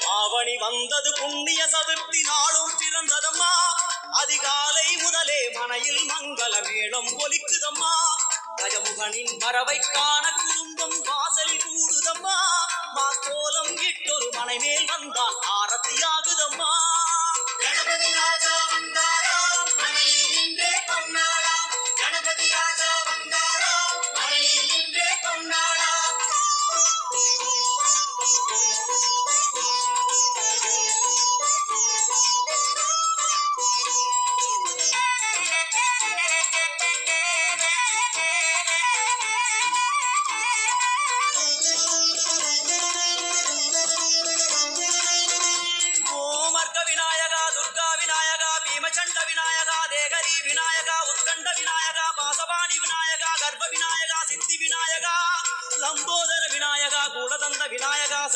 ஆவணி வந்தது புண்ணிய சதுர்த்தி நாளும் பிறந்ததம்மா. அதிகாலை முதலே மனையில் மங்கள மேளம் ஒலிக்குதம்மா. கஜமுகனின் வரவை காண குடும்பம் வாசலில் கூடுதம்மா. மாக்கோலம் இட்டொரு மனை மேல் வந்தான் ஆரத்தியாகுதம்மா. கணபதி ராஜா